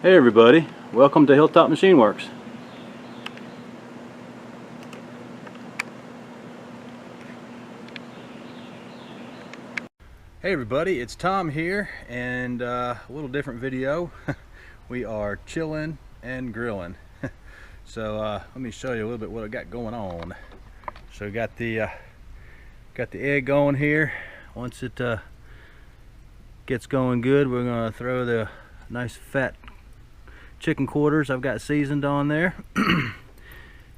Hey everybody, welcome to Hilltop Machine Works. Hey everybody, it's Tom here, and a little different video. We are chilling and grilling. So let me show you a little bit what I got going on. So we got the egg going here. Once it gets going good, we're gonna throw the nice fat chicken quarters I've got seasoned on there.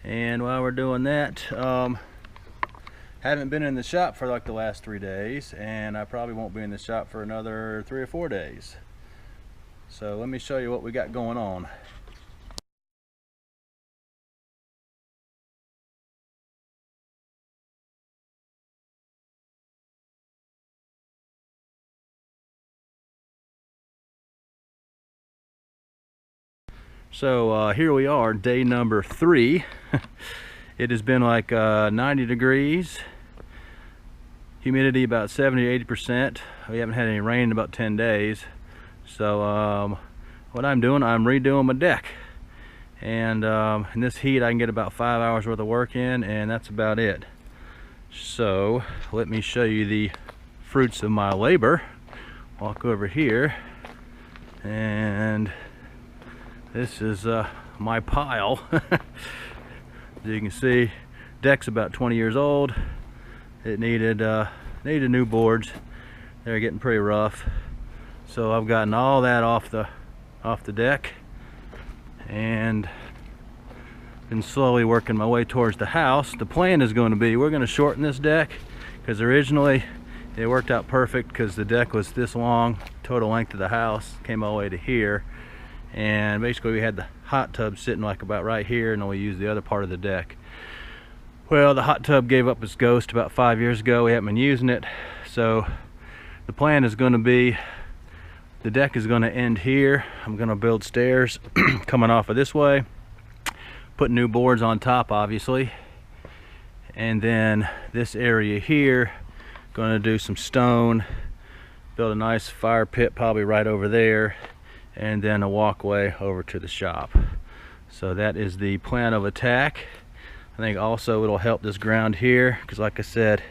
And while we're doing that, haven't been in the shop for like the last 3 days, and I probably won't be in the shop for another 3 or 4 days. So let me show you what we got going on. So here we are, day number 3. It has been like 90 degrees, humidity about 70–80%. We haven't had any rain in about 10 days. So what I'm doing, I'm redoing my deck. And in this heat I can get about 5 hours worth of work in, and that's about it. So let me show you the fruits of my labor. Walk over here, and this is my pile. As you can see, deck's about 20 years old. It needed new boards. They're getting pretty rough. So I've gotten all that off the deck, and been slowly working my way towards the house. The plan is going to be, we're going to shorten this deck, because originally it worked out perfect because the deck was this long. Total length of the house came all the way to here, and basically we had the hot tub sitting like about right here, and then we used the other part of the deck. Well, the hot tub gave up its ghost about 5 years ago. We haven't been using it. So the plan is going to be, the deck is going to end here. I'm going to build stairs coming off of this way, put new boards on top obviously, and then this area here, going to do some stone, build a nice fire pit probably right over there, and then a walkway over to the shop. So that is the plan of attack. I think also it'll help this ground here, because like I said,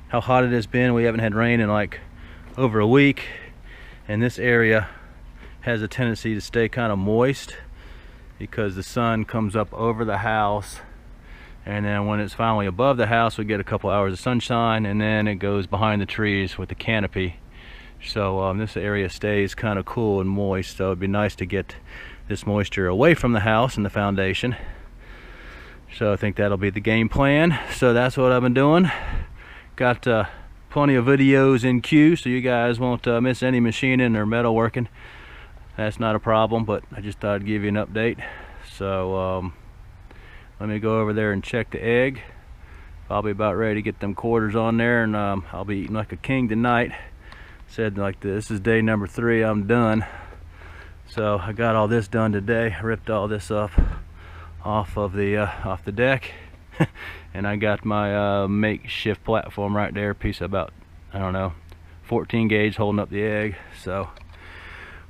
how hot it has been, we haven't had rain in like over a week, and this area has a tendency to stay kind of moist because the sun comes up over the house, and then when it's finally above the house we get a couple hours of sunshine, and then it goes behind the trees with the canopy. So this area stays kind of cool and moist, so it'd be nice to get this moisture away from the house and the foundation. So I think that'll be the game plan. So that's what I've been doing. Got plenty of videos in queue, so you guys won't miss any machining or metal working. That's not a problem, but I just thought I'd give you an update. So let me go over there and check the egg. Probably about ready to get them quarters on there, and I'll be eating like a king tonight. Said like this is day number 3, I'm done. So I got all this done today. I ripped all this up off the deck, and I got my makeshift platform right there, piece of about, I don't know, 14 gauge holding up the egg. So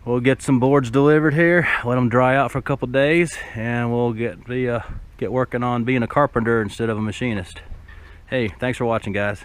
we'll get some boards delivered here, let them dry out for a couple days, and we'll get working on being a carpenter instead of a machinist. Hey, thanks for watching, guys.